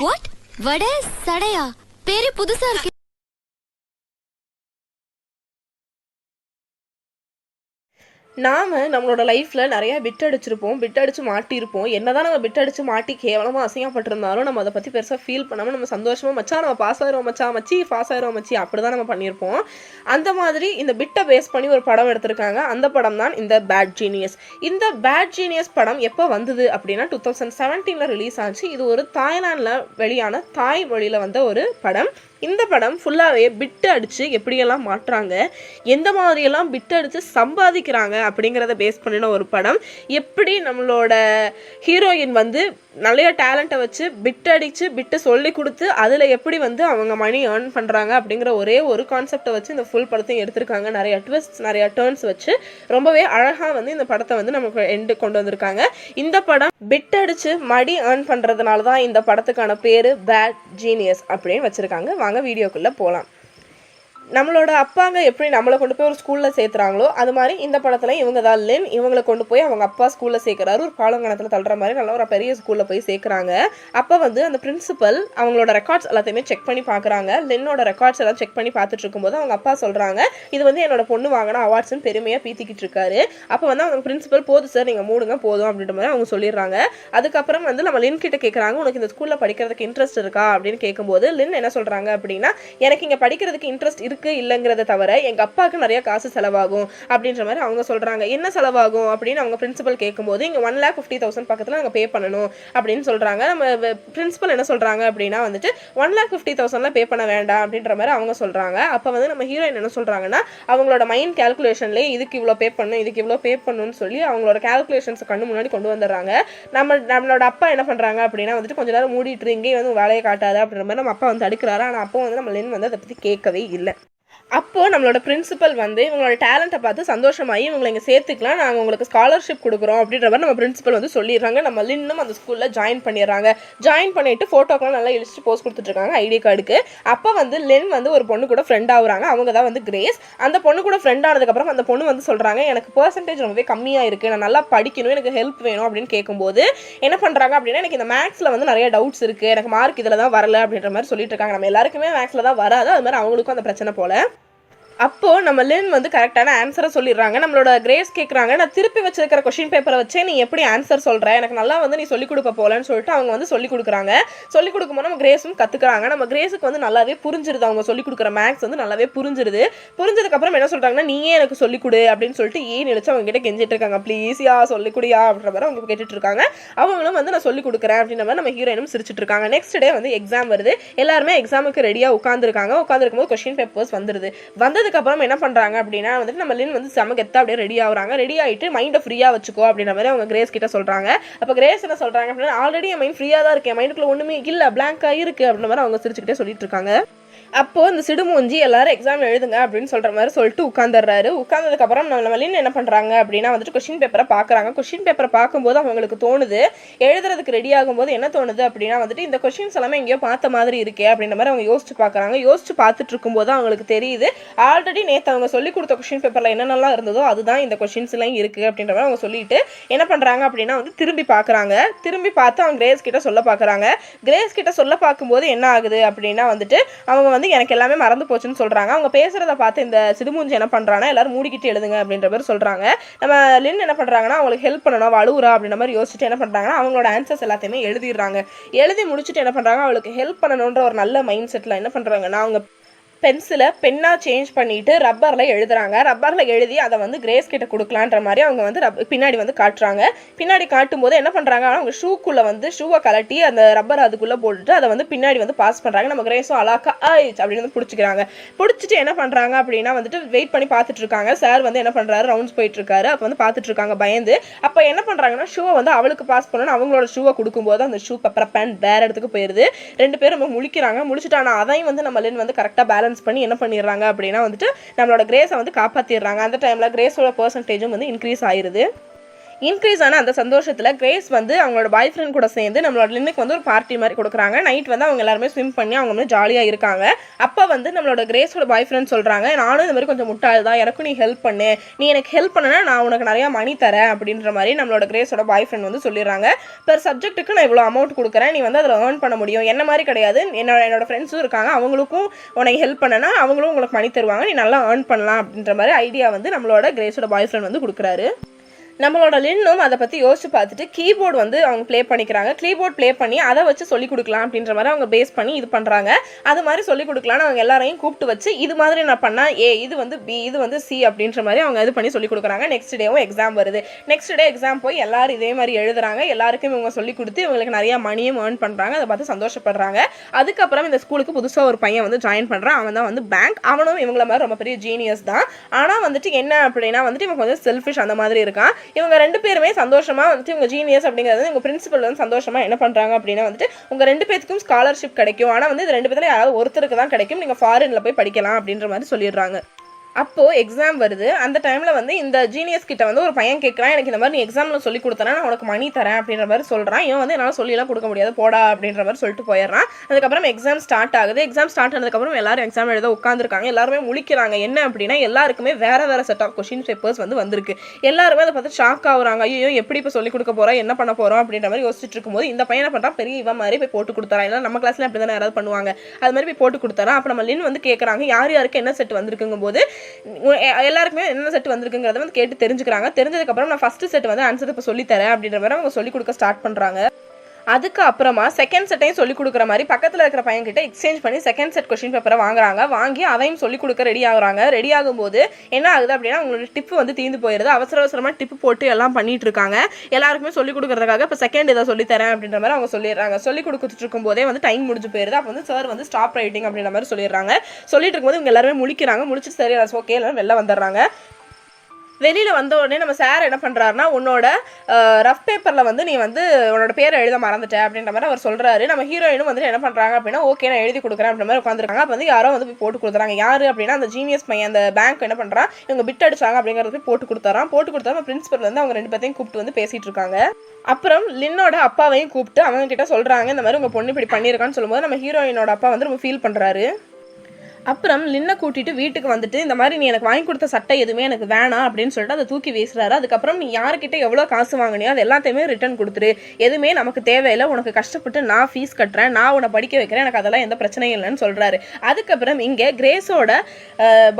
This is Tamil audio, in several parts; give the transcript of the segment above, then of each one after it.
வாட்? வடை சடையா? பேரு புதுசா இருக்கு. நாம் நம்மளோட லைஃப்பில் நிறையா பிட் அடிச்சிருப்போம், பிட் அடித்து மாட்டியிருப்போம். என்ன தான் நம்ம பிட் அடித்து மாட்டி கேவலமாக அசிங்கப்பட்டிருந்தாலும் நம்ம அதை பற்றி பெருசாக ஃபீல் பண்ணாமல் நம்ம சந்தோஷமாக மச்சா நம்ம பாஸ் ஆயிரும் மச்சா, மச்சி பாஸ் ஆயிரும் மச்சி, அப்படி தான் நம்ம பண்ணியிருப்போம். அந்த மாதிரி இந்த பிட்டை பேஸ் பண்ணி ஒரு படம் எடுத்திருக்காங்க. அந்த படம் தான் இந்த பேட் ஜீனியஸ். இந்த பேட் ஜீனியஸ் படம் எப்போ வந்தது அப்படின்னா 2017 ரிலீஸ் ஆச்சு. இது ஒரு தாய்லாண்டில் வெளியான தாய் மொழியில் வந்த ஒரு படம். இந்த படம் ஃபுல்லாகவே பிட்டு அடித்து எப்படியெல்லாம் மாட்டுறாங்க, எந்த மாதிரியெல்லாம் பிட்டு அடித்து சம்பாதிக்கிறாங்க அப்படிங்கிறத பேஸ் பண்ணின ஒரு படம். எப்படி நம்மளோட ஹீரோயின் வந்து நிறைய டேலண்ட்டை வச்சு பிட்டு அடித்து பிட்டு சொல்லி கொடுத்து அதில் எப்படி வந்து அவங்க மணி ஏர்ன் பண்ணுறாங்க அப்படிங்கிற ஒரே ஒரு கான்செப்டை வச்சு இந்த ஃபுல் படத்தையும் எடுத்திருக்காங்க. நிறைய ட்விஸ்ட்ஸ், நிறைய டேர்ன்ஸ் வச்சு ரொம்பவே அழகாக வந்து இந்த படத்தை வந்து நமக்கு எண்டு கொண்டு வந்திருக்காங்க. இந்த படம் பிட் அடித்து மணி ஏர்ன் பண்ணுறதுனால தான் இந்த படத்துக்கான பேர் பேட் ஜீனியஸ் அப்படின்னு வச்சுருக்காங்க. வாங்க வீடியோக்குள்ளே போகலாம். நம்மளோட அப்பாங்க எப்படி நம்மளை கொண்டு போய் ஒரு ஸ்கூலில் சேர்த்துறாங்களோ அது மாதிரி இந்த படத்தில் இவங்க தான் லின். இவங்களை கொண்டு போய் அவங்க அப்பா ஸ்கூலில் சேர்க்குறாரு. ஒரு பாலங்கணத்தில் தள்ளுற மாதிரி நல்ல ஒரு பெரிய ஸ்கூலில் போய் சேர்க்குறாங்க. அப்போ வந்து அந்த பிரின்சிபல் அவங்களோட ரெக்கார்ட்ஸ் எல்லாத்தையுமே செக் பண்ணி பார்க்குறாங்க. லின்னோட ரெக்கார்ட்ஸ் எல்லாம் செக் பண்ணி பார்த்துட்டு இருக்கும்போது அவங்க அப்பா சொல்கிறாங்க, இது வந்து என்னோட பொண்ணு வாங்கின அவார்ட்ஸ்ன்னு பெருமையாக பீத்திக்கிட்டு இருக்காரு. அப்போ வந்து அவங்க பிரின்சிபல், போதும் சார் நீங்கள் மூடுங்க போதும் அப்படின்ற மாதிரி அவங்க சொல்லிடுறாங்க. அதுக்கப்புறம் வந்து நம்ம லின் கிட்ட கேட்குறாங்க, உனக்கு இந்த ஸ்கூலில் படிக்கிறதுக்கு இன்ட்ரெஸ்ட் இருக்கா அப்படின்னு கேட்கும்போது லின் என்ன சொல்கிறாங்க அப்படின்னா, எனக்கு இங்கே படிக்கிறதுக்கு இன்ட்ரெஸ்ட் இல்லைங்கிறத தவிர எங்கள் அப்பாவுக்கு நிறைய காசு செலவாகும் அப்படின்ற மாதிரி அவங்க சொல்கிறாங்க. என்ன செலவாகும் அப்படின்னு அவங்க பிரின்சிபல் கேட்கும்போது, இங்கே 1,50,000 பக்கத்தில் நாங்கள் பே பண்ணணும் அப்படின்னு சொல்கிறாங்க. நம்ம பிரின்சிபல் என்ன சொல்கிறாங்க அப்படின்னா வந்துட்டு 1,50,000 பே பண்ண வேண்டாம் அப்படின்ற மாதிரி அவங்க சொல்கிறாங்க. அப்போ வந்து நம்ம ஹீரோயின் என்ன சொல்கிறாங்கன்னா, அவங்களோட மைண்ட் கேல்குலேஷன்லேயே இதுக்கு இவ்வளோ பே பண்ணணும், இதுக்கு இவ்வளோ பே பண்ணணும்னு சொல்லி அவங்களோட கேல்குலேஷன்ஸ் கண்ணு முன்னாடி கொண்டு வந்துடுறாங்க. நம்மளோட அப்பா என்ன பண்ணுறாங்க அப்படின்னா வந்துட்டு கொஞ்ச நேரம் மூடிட்டு இங்கே வந்து வேலையை காட்டாது அப்படின்ற மாதிரி நம்ம அப்பா வந்து தடுக்கிறாரு. ஆனால் அப்போ வந்து நம்ம லின் வந்து அதை பற்றி கேட்கவே இல்லை. அப்போது நம்மளோட பிரின்சிபல் வந்து இவங்களோட டேலண்ட்டை பார்த்து சந்தோஷமாகி இவங்களை இங்கே சேர்த்துக்கலாம், நாங்கள் உங்களுக்கு ஸ்காலர்ஷிப் கொடுக்குறோம் அப்படின்ற மாதிரி நம்ம பிரின்சிபல் வந்து சொல்லிடுறாங்க. நம்ம லின்னும் அந்த ஸ்கூலில் ஜாயின் பண்ணிடுறாங்க. ஜாயின் பண்ணிவிட்டு ஃபோட்டோக்கெலாம் நல்லா இழிச்சிட்டு போஸ்ட் கொடுத்துட்ருக்காங்க ஐடி கார்டுக்கு. அப்போ வந்து லின் வந்து ஒரு பொண்ணு கூட ஃப்ரெண்ட் ஆகுறாங்க. அவங்க தான் வந்து கிரேஸ். அந்த பொண்ணு கூட ஃப்ரெண்ட் ஆனதுக்கப்புறம் அந்த பொண்ணு வந்து சொல்கிறாங்க, எனக்கு பர்சன்டேஜ் ரொம்பவே கம்மியாக இருக்குது, நான் நல்லா படிக்கணும், எனக்கு ஹெல்ப் வேணும் அப்படின்னு கேட்கும்போது என்ன பண்ணுறாங்க அப்படின்னா, எனக்கு இந்த மேக்ஸில் வந்து நிறைய டவுட்ஸ் இருக்குது, எனக்கு மார்க் இதில் தான் வரல அப்படின்ற மாதிரி சொல்லிட்டு இருக்காங்க. நம்ம எல்லாருக்குமே மேக்ஸில் தான் வராது, அது மாதிரி அவங்களுக்கும் அந்த பிரச்சனை போல். அப்போது நம்ம லின் வந்து கரெக்டான ஆன்சரை சொல்லிடுறாங்க. நம்மளோட கிரேஸ் கேட்குறாங்க, நான் திருப்பி வச்சிருக்கிற கொஷின் பேப்பரை வச்சே நீ எப்படி ஆன்சர் சொல்கிற, எனக்கு நல்லா வந்து நீ சொல்லிக் கொடுக்க போலன்னு சொல்லிட்டு அவங்க வந்து சொல்லிக் கொடுக்குறாங்க. சொல்லிக் கொடுக்கும்போது நம்ம கிரேஸும் கற்றுக்குறாங்க. நம்ம கிரேஸுக்கு வந்து நல்லாவே புரிஞ்சிருது, அவங்க சொல்லிக் கொடுக்குற மேக்ஸ் வந்து நல்லாவே புரிஞ்சிருது. புரிஞ்சதுக்கப்புறம் என்ன சொல்கிறாங்கன்னா, நீயே எனக்கு சொல்லிக் கொடு அப்படின்னு சொல்லிட்டு நினைச்சு அவங்க கிட்ட கெஞ்சிட்டு இருக்காங்க. ப்ளீஸ் யா சொல்லிக் கொடுயா அப்படின்ற மாதிரி அவங்க கேட்டுட்டு இருக்காங்க. அவங்களும் வந்து நான் சொல்லிக் கொடுக்குறேன் அப்படின்ற மாதிரி நம்ம ஹீரோயினும் சிரிச்சிட்டு இருக்காங்க. நெக்ஸ்ட் டே வந்து எக்ஸாம் வருது. எல்லாருமே எக்ஸாமுக்கு ரெடியாக உட்காந்துருக்கும்போது கொஷின் பேப்பர்ஸ் வந்ததுக்கப்புறம் என்ன பண்றாங்க அப்படின்னா வந்துட்டு நம்ம லின் வந்து செம கெத்தா அப்படியே ரெடி ஆகுறாங்க. ரெடி ஆகிட்டு மைண்டை ஃப்ரீயாக வச்சுக்கோ அப்படின்ற மாதிரி அவங்க கிரேஸ் கிட்ட சொல்றாங்க. அப்போ கிரேஸ் என்ன சொல்றாங்க அப்படின்னா, ஆல்ரெடி என் மைண்ட் ஃப்ரீயாக தான் இருக்கு, என் மைண்டுக்குள்ள ஒன்றுமே இல்லை, பிளாங்காக இருக்கு அப்படின்ற மாதிரி அவங்க சிரிச்சுக்கிட்டே சொல்லிட்டு இருக்காங்க. அப்போது இந்த சிடுமூஞ்சி எல்லாரும் எக்ஸாம் எழுதுங்க அப்படின்னு சொல்கிற மாதிரி சொல்லிட்டு உட்காந்துடுறாரு. உட்காந்ததுக்கப்புறம் நம்ம லின் என்ன பண்ணுறாங்க அப்படின்னா வந்துட்டு கொஷின் பேப்பரை பார்க்குறாங்க. கொஷின் பேப்பரை பார்க்கும்போது அவங்களுக்கு தோணுது, எழுதுறதுக்கு ரெடி ஆகும்போது என்ன தோணுது அப்படின்னா வந்துட்டு இந்த கொஷின்ஸ் எல்லாமே எங்கேயோ பார்த்த மாதிரி இருக்கே அப்படின்ற மாதிரி அவங்க யோசிச்சு பார்க்குறாங்க. யோசிச்சு பார்த்துட்டு இருக்கும்போது அவங்களுக்கு தெரியுது, ஆல்ரெடி நேற்று அவங்க சொல்லி கொடுத்த கொஷின் பேப்பரில் என்னென்னலாம் இருந்ததோ அதுதான் இந்த கொஷின்ஸ் எல்லாம் இருக்குது அப்படின்ற மாதிரி அவங்க சொல்லிட்டு என்ன பண்ணுறாங்க அப்படின்னா வந்து திரும்பி பார்க்குறாங்க. திரும்பி பார்த்து அவங்க கிரேஸ் கிட்ட சொல்ல பார்க்குறாங்க. கிரேஸ் கிட்ட சொல்ல பார்க்கும்போது என்ன ஆகுது அப்படின்னா வந்துட்டு அவங்க வந்து எனக்கு எல்லாமே மறந்து போச்சுன்னு சொல்றாங்க. அவங்க பேசுறத பார்த்து இந்த சிடுமூஞ்சி என்ன பண்றாங்கன்னா, எல்லாரும் மூடிக்கிட்டு எழுதுங்க அப்படின்ற மாதிரி சொல்றாங்க. நம்ம லின் என்ன பண்றாங்கன்னா, அவங்களுக்கு ஹெல்ப் பண்ணணும், அழுவுறா அப்படின்ற மாதிரி யோசிச்சுட்டு என்ன பண்றாங்கன்னா அவங்களோட ஆன்சர்ஸ் எல்லாத்தையுமே எழுதிடுறாங்க. எழுதி முடிச்சுட்டு என்ன பண்றாங்க, அவளுக்கு ஹெல்ப் பண்ணணுன்ற ஒரு நல்ல மைண்ட் செட்ல என்ன பண்றாங்கன்னா அவங்க பென்சிலை பென்னாக சேஞ்ச் பண்ணிவிட்டு ரப்பரில் எழுதுறாங்க. ரப்பரில் எழுதி அதை வந்து கிரேஸ் கிட்ட கொடுக்கலான்ற மாதிரி அவங்க வந்து பின்னாடி வந்து காட்டுறாங்க. பின்னாடி காட்டும்போது என்ன பண்ணுறாங்க, அவங்க ஷூக்குள்ளே வந்து ஷூவை கலட்டி அந்த ரப்பர் அதுக்குள்ளே போட்டுட்டு அதை வந்து பின்னாடி வந்து பாஸ் பண்ணுறாங்க. நம்ம கிரேஸும் அலாக்கா ஆயிடுச்சு அப்படின்னு வந்து பிடிச்சிக்கிறாங்க. பிடிச்சிட்டு என்ன பண்ணுறாங்க அப்படின்னா வந்துட்டு வெயிட் பண்ணி பார்த்துட்டு இருக்காங்க. சார் வந்து என்ன பண்ணுறாரு, ரவுண்ட்ஸ் போயிட்டு இருக்காரு. அப்போ வந்து பார்த்துட்டு இருக்காங்க பயந்து. அப்போ என்ன பண்ணுறாங்கன்னா ஷூவை வந்து அவளுக்கு பாஸ் பண்ணணும், அவங்களோட ஷூவை கொடுக்கும்போது அந்த ஷூ பேப்பர் பேன் வேற இடத்துக்கு போயிடுது. ரெண்டு பேரும் நம்ம முழிக்கிறாங்க. முழிச்சுட்டு ஆனால் அதையும் வந்து நம்ம லின் வந்து கரெக்டாக பேலன்ஸ் பண்ணி என்ன பண்ணிடுறாங்க அப்படின்னா வந்துட்டு நம்மளோட கிரேஸை வந்து காப்பாற்றிடுறாங்க. அந்த டைமில் கிரேஸோட பர்சன்டேஜும் வந்து இன்க்ரீஸ் ஆயிருது. இன்க்ரீஸ் ஆன அந்த சந்தோஷத்தில் கிரேஸ் வந்து அவங்களோட பாய் ஃப்ரெண்ட் கூட சேர்ந்து நம்மளோட லின்னுக்கு வந்து ஒரு பார்ட்டி மாதிரி கொடுக்குறாங்க. நைட் வந்து அவங்க எல்லாருமே ஸ்விம் பண்ணி அவங்க வந்து ஜாலியாக இருக்காங்க. அப்போ வந்து நம்மளோட கிரேஸோட பாய் ஃப்ரெண்ட் சொல்கிறாங்க, நானும் இந்த மாதிரி கொஞ்சம் முட்டாள் தான், எனக்கும் நீ ஹெல்ப் பண்ணு, நீ எனக்கு ஹெல்ப் பண்ணனா நான் உனக்கு நிறையா மணி தரேன் அப்படின்ற மாதிரி நம்மளோட கிரேஸோட பாய் ஃப்ரெண்ட் வந்து சொல்லிடுறாங்க. பெர் சப்ஜெக்ட்டுக்கு நான் இவ்வளோ அமௌண்ட் கொடுக்குறேன், நீ வந்து அதில் ஏர்ன் பண்ண முடியும், என்ன மாதிரி கிடையாது, என்னோட ஃப்ரெண்ட்ஸும் இருக்காங்க, அவங்களுக்கும் உனக்கு ஹெல்ப் பண்ணனா அவங்களும் உங்களுக்கு மணி தருவாங்க, நீ நல்லா ஏர்ன் பண்ணலாம் அப்படின்ற மாதிரி ஐடியா வந்து நம்மளோட கிரேஸோட பாய் ஃப்ரெண்ட் வந்து கொடுக்குறாரு. நம்மளோட லின்னும் அதை பற்றி யோசிச்சு பார்த்துட்டு கீபோர்டு வந்து அவங்க ப்ளே பண்ணிக்கிறாங்க. கீபோர்ட் ப்ளே பண்ணி அதை வச்சு சொல்லிக் கொடுக்கலாம் அப்படின்ற மாதிரி அவங்க பேஸ் பண்ணி இது பண்ணுறாங்க. அது மாதிரி சொல்லிக் கொடுக்கலான்னு அவங்க எல்லாரையும் கூப்பிட்டு வச்சு இது மாதிரி நான் பண்ணால் ஏ, இது வந்து பி, இது வந்து சி அப்படின்ற மாதிரி அவங்க இது பண்ணி சொல்லிக் கொடுக்குறாங்க. நெக்ஸ்ட் டேவும் எக்ஸாம் வருது. நெக்ஸ்ட் டே எக்ஸாம் போய் எல்லாரும் இதே மாதிரி எழுதுறாங்க. எல்லாருக்கும் இவங்க சொல்லிக் கொடுத்து இவங்களுக்கு நிறையா மணியும் ஏர்ன் பண்ணுறாங்க. அதை பார்த்து சந்தோஷப்படுறாங்க. அதுக்கப்புறம் இந்த ஸ்கூலுக்கு புதுசாக ஒரு பையன் வந்து ஜாயின் பண்ணுறான். அவன் தான் வந்து பேங்க். அவனும் இவங்கள மாதிரி ரொம்ப பெரிய ஜீனியஸ் தான். ஆனால் வந்துட்டு என்ன அப்படின்னா வந்துட்டு இவங்க கொஞ்சம் செல்ஃபிஷ் அந்த மாதிரி இருக்கான். இவங்க ரெண்டு பேருமே சந்தோஷமா வந்துட்டு இவங்க ஜீனியஸ் அப்படிங்கிறது இவங்க பிரின்சிபல் வந்து சந்தோஷமா என்ன பண்றாங்க அப்படின்னா வந்துட்டு உங்க ரெண்டு பேருக்கும் ஸ்காலர்ஷிப் கிடைக்கும், ஆனா வந்து இது ரெண்டு பேர்ல யாராவது ஒருத்தருக்கு தான் கிடைக்கும், நீங்க ஃபாரின்ல போய் படிக்கலாம் அப்படின்ற மாதிரி சொல்லிடுறாங்க. அப்போது எக்ஸாம் வருது. அந்த டைமில் வந்து இந்த ஜீனியஸ் கிட்ட வந்து ஒரு பையன் கேட்குறான், எனக்கு இந்த மாதிரி நீ எக்ஸாமில் சொல்லி கொடுத்தனா நான் உனக்கு மணி தரேன் அப்படின்ற மாதிரி சொல்கிறான். இவன் வந்து என்னால் சொல்லியெல்லாம் கொடுக்க முடியாது, போடா அப்படின்ற மாதிரி சொல்லிட்டு போயிடுறான். அதுக்கப்புறம் எக்ஸாம் ஸ்டார்ட் ஆகுது. எக்ஸாம் ஸ்டார்ட் ஆனதுக்கப்புறம் எல்லாரும் எக்ஸாம் எழுத உட்காந்துருக்காங்க. எல்லாருமே முழிக்கிறாங்க. என்ன அப்படின்னா எல்லாருக்குமே வேறு செட் ஆஃப் கொஷின் பேப்பர்ஸ் வந்து வந்திருக்கு. எல்லாருமே அதை பார்த்து ஷாக் ஆகுறாங்க. ஐயோ, எப்படி இப்போ சொல்லிக் கொடுக்க போகிறோம், என்ன பண்ண போகிறோம் அப்படின்ற மாதிரி யோசிச்சுட்டு இருக்கும்போது இந்த பையனை பண்ணுறான், பெரிய இவன் மாதிரி போய் போட்டு கொடுத்தாரான். இல்லை நம்ம கிளாஸில் அப்படி தானே யாராவது பண்ணுவாங்க, அது மாதிரி போய் போட்டு கொடுத்தாரான். அப்போ நம்ம லின் வந்து கேட்குறாங்க யார் யாருக்கு என்ன செட் வந்திருக்குங்கும் போது எல்லாருக்குமே என்ன செட் வந்திருக்குங்கிறத வந்து கேட்டு தெரிஞ்சுக்கிறாங்க. தெரிஞ்சதுக்கப்புறம் நான் ஃபர்ஸ்ட் செட் வந்து ஆன்சர் இப்போ சொல்லித்தரேன் அப்படின்ற மாதிரி அவங்க சொல்லிக் கொடுக்க ஸ்டார்ட் பண்ணுறாங்க. அதுக்கு அப்புறமா செகண்ட் செட்டையும் சொல்லிக் கொடுக்குற மாதிரி பக்கத்தில் இருக்கிற பையன்கிட்ட எக்ஸ்சேஞ்ச் பண்ணி செகண்ட் செட் கொஸ்டின் பேப்பரை வாங்குறாங்க. வாங்கி அதையும் சொல்லிக் கொடுக்க ரெடி ஆகுறாங்க. ரெடி ஆகும்போது என்ன ஆகுது அப்படின்னா அவங்களோட டிப்பு வந்து தீர்ந்து போயிடுது. அவசரமாக டிப்பு போட்டு எல்லாம் பண்ணிட்டு இருக்காங்க. எல்லாருக்குமே சொல்லிக் கொடுக்கறதுக்காக இப்போ செகண்ட் இதை சொல்லித்தரேன் அப்படின்ற மாதிரி அவங்க சொல்லிடுறாங்க. சொல்லிக் கொடுத்துட்டு இருக்கும்போதே வந்து டைம் முடிஞ்சு போயிடுது. அப்போ வந்து சார் வந்து ஸ்டாப் ரைட்டிங் அப்படின்ற மாதிரி சொல்லிடுறாங்க. சொல்லிட்டு இருக்கும்போது இவங்க எல்லாருமே முழிக்கிறாங்க. முடிச்சுட்டு சரி ஓகே எல்லாரும் வெளில வந்துடுறாங்க. வெளியில் வந்த உடனே நம்ம சார் என்ன பண்ணுறாருனா, உன்னோட ரஃப் பேப்பரில் வந்து நீ வந்து உன்னோட பேரை எழுத மறந்துட்ட அப்படின்ற மாதிரி அவர் சொல்கிறாரு. நம்ம ஹீரோயினும் வந்து என்ன பண்ணுறாங்க அப்படின்னா ஓகே நான் எழுதி கொடுக்குறேன் அப்படின்ற மாதிரி உட்காந்துருக்காங்க. அப்போ வந்து யாரோ வந்து போய் போட்டு கொடுத்துறாங்க. யார் அப்படின்னா அந்த ஜீனியஸ் பையன் அந்த பேங்க் என்ன பண்ணுறான், இவங்க பிட் அடிச்சாங்க அப்படிங்கிறது போய் போட்டு கொடுத்தாராம். போட்டு கொடுத்தாலும் பிரின்சிபல் வந்து அவங்க ரெண்டு பேர்த்தையும் கூப்பிட்டு வந்து பேசிகிட்டு இருக்காங்க. அப்புறம் லின்னோட அப்பாவையும் கூப்பிட்டு அவங்க கிட்ட சொல்கிறாங்க இந்த மாதிரி உங்கள் பொண்ணு இப்படி பண்ணியிருக்கான்னு சொல்லும்போது நம்ம ஹீரோயினோட அப்பா வந்து ரொம்ப ஃபீல் பண்ணுறாரு. அப்புறம் லின்னை கூட்டிட்டு வீட்டுக்கு வந்துட்டு இந்த மாதிரி நீ எனக்கு வாங்கி கொடுத்த சட்டை எதுவுமே எனக்கு வேணாம் அப்படின்னு சொல்லிட்டு அதை தூக்கி வீசுறாரு. அதுக்கப்புறம் நீ யார்கிட்ட எவ்வளோ காசு வாங்கினியோ அது எல்லாத்தையுமே ரிட்டர்ன் கொடுத்துரு, எதுவுமே நமக்கு தேவையில்லை, உனக்கு கஷ்டப்பட்டு நான் ஃபீஸ் கட்டுறேன், நான் உன்னை படிக்க வைக்கிறேன், எனக்கு அதெல்லாம் எந்த பிரச்சனையும் இல்லைன்னு சொல்கிறாரு. அதுக்கப்புறம் இங்கே கிரேஸோட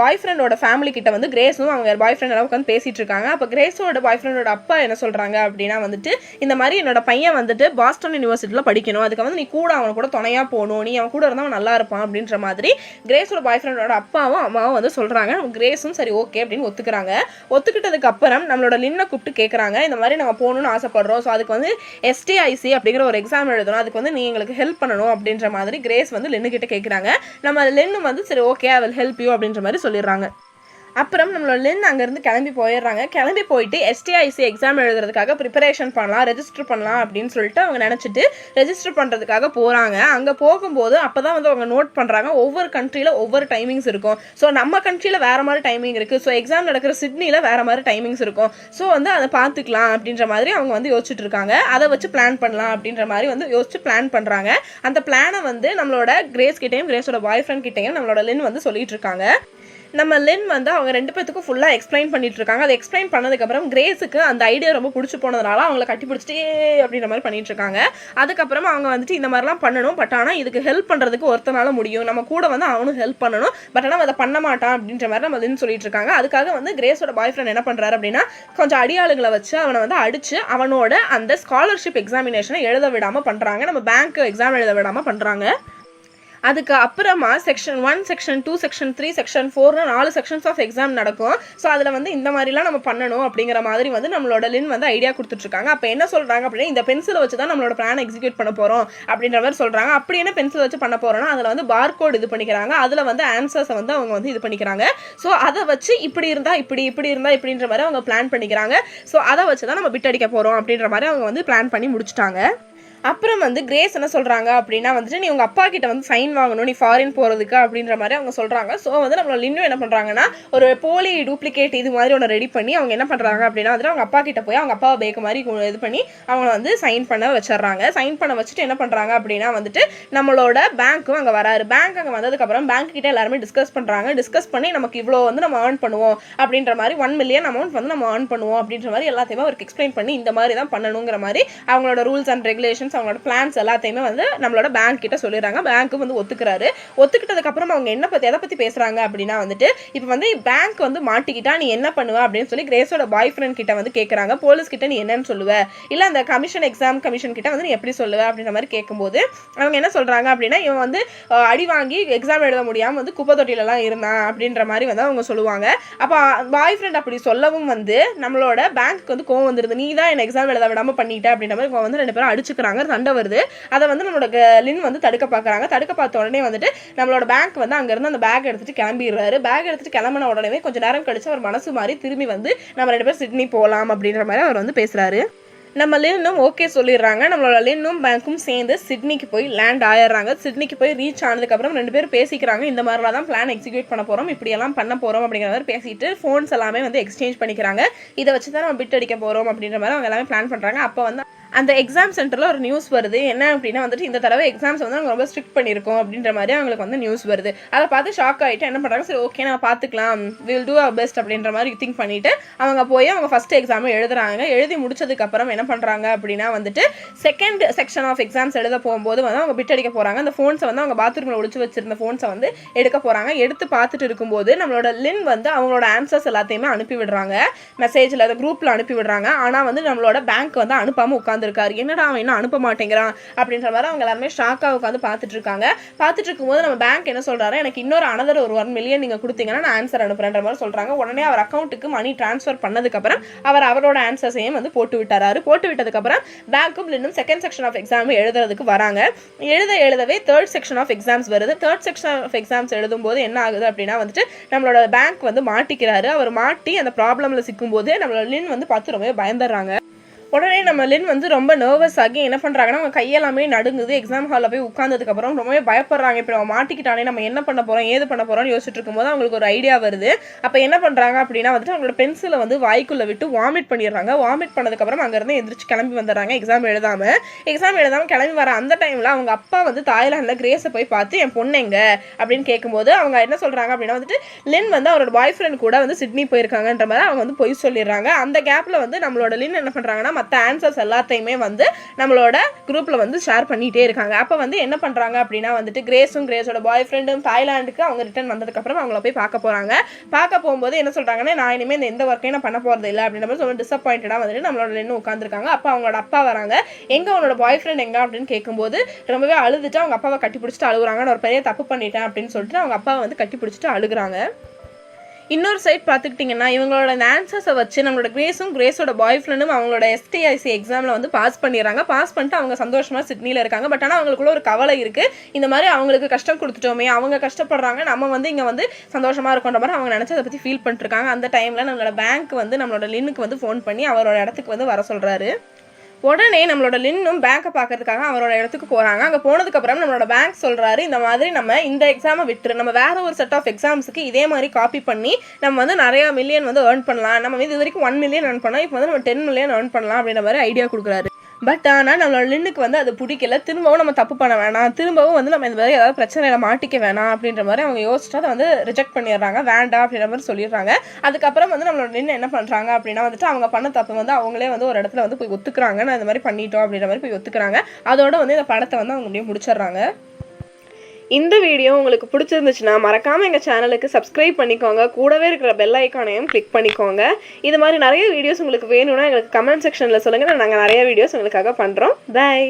பாய் ஃப்ரெண்டோட ஃபேமிலி கிட்ட வந்து கிரேஸும் அவங்க பாய் ஃப்ரெண்ட் எல்லாம் உட்காந்து பேசிட்டு இருக்காங்க. அப்போ கிரேஸோட பாய் ஃப்ரெண்டோட அப்பா என்ன சொல்கிறாங்க அப்படின்னா வந்துட்டு இந்த மாதிரி என்னோட பையன் வந்துட்டு பாஸ்டன் யூனிவர்சிட்டியில் படிக்கணும், அதுக்கு வந்து நீ கூட அவன் கூட துணையாக போகணும், நீ அவன் கூட இருந்தால் அவன் நல்லா இருப்பான் அப்படின்ற மாதிரி கிரேஸோட பாய் ஃப்ரெண்டோட அப்பாவும் அம்மாவும் வந்து சொல்றாங்க. கிரேஸும் சரி ஓகே அப்படின்னு ஒத்துக்கிறாங்க. ஒத்துக்கிட்டதுக்கு அப்புறம் நம்மளோட லின்னை கூப்பிட்டு கேட்குறாங்க இந்த மாதிரி நாங்கள் போகணும்னு ஆசைப்படுறோம், ஸோ அதுக்கு வந்து STIC அப்படிங்கிற ஒரு எக்ஸாம் எழுதணும், அதுக்கு வந்து நீ எங்களுக்கு ஹெல்ப் பண்ணணும் அப்படின்ற மாதிரி கிரேஸ் வந்து லின்னு கிட்ட கேட்குறாங்க. நம்ம லின்னு வந்து சரி okay I will help you அப்படின்ற மாதிரி சொல்லிடுறாங்க. அப்புறம் நம்மளோட லின் அங்கேருந்து கிளம்பி போயிடுறாங்க. கிளம்பி போயிட்டு STIC எக்ஸாம் எழுதுறதுக்காக ப்ரிப்பரேஷன் பண்ணலாம், ரெஜிஸ்டர் பண்ணலாம் அப்படின்னு சொல்லிட்டு அவங்க நினச்சிட்டு ரெஜிஸ்டர் பண்ணுறதுக்காக போகிறாங்க. அங்கே போகும்போது அப்போ தான் வந்து அவங்க நோட் பண்ணுறாங்க ஒவ்வொரு கண்ட்ரியில் ஒவ்வொரு டைமிங்ஸ் இருக்கும். ஸோ நம்ம கண்ட்ரியில் வேறு மாதிரி டைமிங் இருக்குது, ஸோ எக்ஸாம் நடக்கிற சிட்னியில் வேறு மாதிரி டைமிங்ஸ் இருக்கும், ஸோ வந்து அதை பார்த்துக்கலாம் அப்படின்ற மாதிரி அவங்க வந்து யோசிச்சுட்டு இருக்காங்க. அதை வச்சு பிளான் பண்ணலாம் அப்படின்ற மாதிரி வந்து யோசிச்சு பிளான் பண்ணுறாங்க. அந்த பிளானை வந்து நம்மளோட கிரேஸ் கிட்டையும் கிரேஸோட பாய் ஃப்ரெண்ட் கிட்டையும் நம்மளோட லின் வந்து சொல்லிட்டு இருக்காங்க. நம்ம லின் வந்து அவங்க ரெண்டு பேத்துக்கும் ஃபுல்லாக எக்ஸ்பிளைன் பண்ணிட்டு இருக்காங்க. அதை எக்ஸ்பிளைன் பண்ணதுக்கப்புறம் கிரேஸுக்கு அந்த ஐடியா ரொம்ப பிடிச்சி போனதுனால அவங்கள கட்டி பிடிச்சிட்டே அப்படின்ற மாதிரி பண்ணிட்டு இருக்காங்க. அதுக்கப்புறம் அவங்க வந்துட்டு இந்த மாதிரிலாம் பண்ணணும், பட் ஆனால் இதுக்கு ஹெல்ப் பண்ணுறதுக்கு ஒருத்தனால முடியும், நம்ம கூட வந்து அவனும் ஹெல்ப் பண்ணணும், பட் ஆனால் அதை பண்ண மாட்டான் அப்படின்ற மாதிரி நம்ம லின் சொல்லிட்டு இருக்காங்க. அதுக்காக வந்து கிரேஸோட பாய் ஃப்ரெண்ட் என்ன பண்ணுறாரு அப்படின்னா கொஞ்சம் அடியாளுங்களை வச்சு அவனை வந்து அடிச்சு அவனோட அந்த ஸ்காலர்ஷிப் எக்ஸாமினேஷனை எழுத விடாமல் பண்ணுறாங்க, நம்ம பேங்க் எக்ஸாம் எழுத விடாமல் பண்ணுறாங்க. அதுக்கு அப்புறமா section 1, section 2, section 3, section 4 4 sections of exam நடக்கும். ஸோ அதில் வந்து இந்த மாதிரிலாம் நம்ம பண்ணணும் அப்படிங்கிற மாதிரி வந்து நம்மளோட லின் வந்து ஐடியா கொடுத்துட்ருக்காங்க. அப்போ என்ன சொல்கிறாங்க அப்படின்னா இந்த பென்சிலை வச்சு தான் நம்மளோட பிளான் எக்ஸிக்யூட் பண்ண போகிறோம் அப்படின்ற மாதிரி சொல்கிறாங்க. அப்படி என்ன பென்சில் வச்சு பண்ண போகிறோன்னா அதில் வந்து பார்கோட் இது பண்ணிக்கிறாங்க, அதில் வந்து ஆன்சர்ஸை வந்து அவங்க வந்து இது பண்ணிக்கிறாங்க. ஸோ அதை வச்சு இப்படி இருந்தால் இப்படி இருந்தால் இப்படின்ற மாதிரி அவங்க பிளான் பண்ணிக்கிறாங்க. ஸோ அதை வச்சு தான் நம்ம பிட் அடிக்க போகிறோம் அப்படின்ற மாதிரி அவங்க வந்து பிளான் பண்ணி முடிச்சுட்டாங்க. அப்புறம் வந்து கிரேஸ் என்ன சொல்கிறாங்க அப்படின்னா வந்துட்டு நீ உங்கள் அப்பா கிட்ட வந்து சைன் வாங்கணும் நீ ஃபாரின் போகிறதுக்கு அப்படின்ற மாதிரி அவங்க சொல்கிறாங்க. ஸோ வந்து நம்மளோட லின்னு என்ன பண்ணுறாங்கன்னா ஒரு போலி டூப்ளிகேட் இது மாதிரி ஒன்று ரெடி பண்ணி அவங்க என்ன பண்ணுறாங்க அப்படின்னா வந்துட்டு அவங்க அப்பா கிட்ட போய் அவங்க அப்பாவை பேக் மாதிரி இது பண்ணி அவங்க வந்து சைன் பண்ண வச்சிடறாங்க. சைன் பண்ண வச்சுட்டு என்ன பண்ணுறாங்க அப்படின்னா வந்துட்டு நம்மளோட பேங்க்கும் அங்கே வராரு. பேங்க் அங்கே வந்ததுக்கப்புறம் பேங்க் கிட்ட எல்லாருமே டிஸ்கஸ் பண்ணுறாங்க. டிஸ்கஸ் பண்ணி நமக்கு இவ்வளோ வந்து நம்ம ஏர்ன் பண்ணுவோம் அப்படின்ற மாதிரி 1 மில்லியன் அமௌண்ட் வந்து நம்ம ஏர்ன் பண்ணுவோம் அப்படின்ற மாதிரி எல்லாத்தையுமே அவருக்கு எக்ஸ்பிளைன் பண்ணி இந்த மாதிரி தான் பண்ணணுங்கிற மாதிரி அவங்களோட ரூல்ஸ் அண்ட் ரெகுலேஷன்ஸ் அவங்களோட பிளான்ஸ் எல்லாத்தையுமே வந்து நம்மளோட பேங்க் கிட்ட சொல்லிடுறாங்க. பேங்க்கும் வந்து ஒத்துக்கிறாரு. ஒத்துக்கிட்டதுக்கு அப்புறம் அவங்க எதை பத்தி பேசுறாங்க அப்படின்னா வந்துட்டு இப்போ வந்து பேங்க் வந்து மாட்டிக்கிட்டா நீ என்ன பண்ணுவ அப்படின்னு சொல்லி கிரேஸோட பாய் ஃப்ரெண்ட் கிட்ட வந்து கேட்கறாங்க. போலீஸ் கிட்ட நீ என்னன்னு சொல்லுவ, இல்ல அந்த எக்ஸாம் கமிஷன் கிட்ட வந்து நீ எப்படி சொல்லுவ அப்படின்ற மாதிரி கேட்கும்போது அவங்க என்ன சொல்றாங்க அப்படின்னா இவன் வந்து அடி வாங்கி எக்ஸாம் எழுத முடியாம வந்து குப்பை தொட்டில எல்லாம் இருந்தான் அப்படின்ற மாதிரி வந்து அவங்க சொல்லுவாங்க. அப்ப பாய் ஃப்ரெண்ட் அப்படி சொல்லவும் வந்து நம்மளோட பேங்க்கு வந்து கோவம் வந்துருது. நீ தான் என்ன எக்ஸாம் எழுத விடாம பண்ணிட்ட அப்படின்ற மாதிரி வந்து 2 பேரும் அடிச்சுக்கிறாங்க. சண்டை வருது. அதை வந்து நம்மளோட லின் வந்து தடுக்க பார்க்குறாங்க. தடுக்க பார்த்த உடனே வந்துட்டு நம்மளோட பேங்க் வந்து அங்கேருந்து அந்த பேக் எடுத்துட்டு கிளம்பிடுறாரு. பேக் எடுத்துட்டு கிளம்பின உடனே கொஞ்சம் நேரம் கழிச்சு அவர் மனசு மாதிரி திரும்பி வந்து நம்ம 2 பேரும் சிட்னி போகலாம் அப்படின்ற மாதிரி அவர் வந்து பேசுறாரு. நம்ம லின்னும் ஓகே சொல்லிடுறாங்க. நம்மளோட லின்னும் பேங்க்கும் சேர்ந்து சிட்னிக்கு போய் லேண்ட் ஆயிடுறாங்க. சிட்னிக்கு போய் ரீச் ஆனதுக்கப்புறம் 2 பேரும் பேசிக்கிறாங்க. இந்த மாதிரிலாம் தான் பிளான் எக்ஸிக்யூட் பண்ண போகிறோம், இப்படியெல்லாம் பண்ண போகிறோம் அப்படிங்கிற மாதிரி பேசிட்டு ஃபோன்ஸ் எல்லாமே வந்து எக்ஸ்சேஞ்ச் பண்ணிக்கிறாங்க. இதை வச்சு தான் நம்ம பிட் அடிக்க போகிறோம் அப்படின்ற மாதிரி அவங்க எல்லாமே பிளான் பண்ணுறாங்க. அப்போ வந்து அந்த எக்ஸாம் சென்டரில் ஒரு நியூஸ் வருது. என்ன அப்படின்னா வந்துட்டு இந்த தடவை எக்ஸாம்ஸ் வந்து அவங்க ரொம்ப ஸ்ட்ரிக்ட் பண்ணியிருக்கோம் அப்படின்ற மாதிரி அவங்களுக்கு வந்து நியூஸ் வருது. அதை பார்த்து ஷாக் ஆகிட்டு என்ன பண்ணுறாங்க, சரி ஓகே நம்ம பார்த்துக்கலாம், வில் டூ அவர் பெஸ்ட் அப்படின்ற மாதிரி திங்க் பண்ணிவிட்டு அவங்க போய் அவங்க ஃபஸ்ட் எக்ஸாமை எழுதுறாங்க. எழுதி முடிச்சதுக்கப்புறம் என்ன பண்ணுறாங்க அப்படின்னா வந்துட்டு செகண்ட் செக்ஷன் ஆஃப் எக்ஸாம்ஸ் எழுத போகும்போது வந்து அவங்க பிட் அடிக்க போகிறாங்க. அந்த ஃபோன்ஸை வந்து அவங்க பாத்ரூமில் ஒழிச்சு வச்சிருந்த ஃபோன்ஸை வந்து எடுக்க போகிறாங்க. எடுத்து பார்த்துட்டு இருக்கும்போது நம்மளோட லின் வந்து அவங்களோட ஆன்சர்ஸ் எல்லாத்தையுமே அனுப்பி விடுறாங்க. மெசேஜில் அந்த குரூப்பில் அனுப்பி விடுறாங்க. ஆனால் வந்து நம்மளோட பேங்க் வந்து அனுப்பாமல் உட்காந்துருக்காரு. என்னடா அவன் இன்னும் அனுப்ப மாட்டேங்கிறான் அப்படின்ற மாதிரி அவங்க எல்லாருமே ஷாக்காக உட்காந்து பார்த்துட்டு இருக்காங்க. பார்த்துட்டு இருக்கும்போது நம்ம பேங்க் என்ன சொல்றாரு, எனக்கு இன்னொரு அனதர் ஒரு 1 மில்லியன் நீங்க கொடுத்தீங்கன்னா நான் ஆன்சர் அனுப்புறேன்ற மாதிரி சொல்றாங்க. உடனே அவர் அக்கௌண்ட்டுக்கு மணி டிரான்ஸ்ஃபர் பண்ணதுக்கு அப்புறம் அவரோட ஆன்சர்ஸையும் வந்து போட்டு விட்டாரு. போட்டு விட்டதுக்கு அப்புறம் பேங்க்கும் லின்னும் செகண்ட் செக்ஷன் ஆஃப் எக்ஸாம் எழுதுறதுக்கு வராங்க. எழுதவே தேர்ட் செக்ஷன் ஆஃப் எக்ஸாம்ஸ் வருது. தேர்ட் செக்ஷன் ஆஃப் எக்ஸாம்ஸ் எழுதும் போது என்ன ஆகுது அப்படின்னா வந்துட்டு நம்மளோட பேங்க் வந்து மாட்டிக்கிறாரு. அவர் மாட்டி அந்த ப்ராப்ளம்ல சிக்கும் போது நம்மளோட லின் வந்து பார்த்து ரொம்ப பயந்துடுறாங்க. உடனே நம்ம லின் வந்து ரொம்ப நர்வஸ் ஆகி என்ன பண்ணுறாங்கன்னா அவங்க கையெல்லாமே நடுங்குது. எக்ஸாம் ஹாலில் போய் உட்காந்ததுக்கப்புறம் ரொம்பவே பயப்படுறாங்க. இப்போ நம்ம மாட்டிக்கிட்டானே நம்ம என்ன பண்ண போகிறோம் ஏது பண்ண போகிறோம்னு யோசிச்சுட்டு இருக்கும்போது அவங்களுக்கு ஒரு ஐடியா வருது. அப்போ என்ன பண்ணுறாங்க அப்படின்னா வந்துட்டு அவங்களோட பென்சிலை வந்து வாய்க்குள்ளே விட்டு வாமிட் பண்ணிடுறாங்க. வாமிட் பண்ணதுக்கப்புறம் அங்கேருந்து எந்திரிச்சு கிளம்பி வந்துடுறாங்க. எக்ஸாம் எழுதாமல் கிளம்பி வர அந்த டைமில் அவங்க அப்பா வந்து தாய்லாண்டில் கிரேஸை போய் பார்த்து என் பொண்ணு எங்க அப்படின்னு கேட்கும்போது அவங்க என்ன சொல்கிறாங்க அப்படின்னா வந்துட்டு லின் வந்து அவரோட பாய் ஃப்ரெண்ட் கூட வந்து சிட்னி போயிருக்காங்கன்ற மாதிரி அவங்க வந்து பொய் சொல்லிடுறாங்க. அந்த கேப்பில் வந்து நம்மளோட லின் என்ன பண்ணுறாங்கன்னா மற்ற ஆன்சர்ஸ் எல்லாத்தையுமே வந்து நம்மளோட குரூப்ல வந்து ஷேர் பண்ணிட்டே இருக்காங்க. அப்போ வந்து என்ன பண்றாங்க அப்படின்னா வந்துட்டு கிரேஸோட பாய் ஃப்ரெண்டும் தாய்லாந்துக்கு அவங்க ரிட்டர்ன் வந்ததுக்கு அப்புறம் அவங்கள போய் பார்க்க போறாங்க. பார்க்க போகும்போது என்ன சொல்றாங்கன்னா நான் இனிமேல் எந்த ஒர்க்கையும் நான் பண்ண போறது இல்லை அப்படின்ற மாதிரி சொல்லி டிசப்பாயிண்டடா வந்துட்டு நம்மளோட லின்னு உட்காந்துருக்காங்க. அப்போ அவங்களோட அப்பா வராங்க. எங்க உன்னோட பாய் ஃப்ரெண்ட் எங்க அப்படின்னு கேட்கும்போது ரொம்பவே அழுதுட்டு அவங்க அப்பாவை கட்டி பிடிச்சிட்டு அழுகுறாங்க. நான் ஒரு பெரிய தப்பு பண்ணிட்டேன் அப்படின்னு சொல்லிட்டு அவங்க அப்பாவை வந்து கட்டி பிடிச்சிட்டு அழுகுறாங்க. இன்னொரு சைட் பார்த்துக்கிட்டிங்கன்னா இவங்களோட ஆன்சர்ஸை வச்சு நம்மளோட கிரேஸோட பாய் ஃப்ரெண்டும் அவங்களோட STIC எக்ஸாமில் வந்து பாஸ் பண்ணிடுறாங்க. பாஸ் பண்ணிட்டு அவங்க சந்தோஷமாக சிட்னியில் இருக்காங்க. பட் ஆனால் அவங்களுக்குள்ள ஒரு கவலை இருக்குது. இந்த மாதிரி அவங்களுக்கு கஷ்டம் கொடுத்துட்டோமே, அவங்க கஷ்டப்படுறாங்க, நம்ம வந்து இங்கே வந்து சந்தோஷமாக இருக்கோன்ற மாதிரி அவங்க நினச்சி அதை பற்றி ஃபீல் பண்ணிட்டுருக்காங்க. அந்த டைமில் நம்மளோட பேங்க் வந்து நம்மளோட லின்னுக்கு வந்து ஃபோன் பண்ணி அவரோட இடத்துக்கு வந்து வர சொல்கிறாரு. உடனே நம்மளோட லின்னும் பேங்கை பார்க்கறதுக்காக அவரோட இடத்துக்கு போகிறாங்க. அங்கே போனதுக்கப்புறம் நம்மளோட பேங்க் சொல்கிறாரு இந்த மாதிரி நம்ம இந்த எக்ஸாமை விட்டுரு, நம்ம வேறு ஒரு செட் ஆஃப் எக்ஸாம்ஸுக்கு இதே மாதிரி காப்பி பண்ணி நம்ம வந்து நிறையா மில்லியன் வந்து ஏர்ன் பண்ணலாம். நம்ம இது வரைக்கும் 1 மில்லியன் ஏர்ன் பண்ணோம், இப்போ வந்து நம்ம 10 மில்லியன் ஏர்ன் பண்ணலாம் அப்படின்ற மாதிரி ஐடியா கொடுக்குறாரு. பட் ஆனால் நம்மளோட லின்னுக்கு வந்து அது பிடிக்கல. திரும்பவும் நம்ம தப்பு பண்ண வேணாம், திரும்பவும் வந்து நம்ம இந்த மாதிரி ஏதாவது பிரச்சனையில மாட்டிக்க வேணாம் அப்படின்ற மாதிரி அவங்க யோசிச்சுட்டு அதை வந்து ரிஜெக்ட் பண்ணிடுறாங்க. வேண்டாம் அப்படின்ற மாதிரி சொல்லிடுறாங்க. அதுக்கப்புறம் வந்து நம்மளோட லின்னு என்ன பண்ணுறாங்க அப்படின்னா வந்துட்டு அவங்க பண்ண தப்பு வந்து அவங்களே வந்து ஒரு இடத்துல வந்து போய் ஒத்துக்கிறாங்க. நான் இந்த மாதிரி பண்ணிட்டோம் அப்படின்ற மாதிரி போய் ஒத்துக்கிறாங்க. அதோட வந்து இந்த படத்தை வந்து அவங்க அப்படியே முடிச்சிடுறாங்க. இந்த வீடியோ உங்களுக்கு பிடிச்சிருந்துச்சுன்னா மறக்காமல் எங்கள் சேனலுக்கு சப்ஸ்கிரைப் பண்ணிக்கோங்க. கூடவே இருக்கிற பெல் ஐக்கானையும் கிளிக் பண்ணிக்கோங்க. இது மாதிரி நிறைய வீடியோஸ் உங்களுக்கு வேணும்னா எங்களுக்கு கமெண்ட் செக்ஷனில் சொல்லுங்கள். நாங்கள் நிறைய வீடியோஸ் உங்களுக்காக பண்ணுறோம். பை.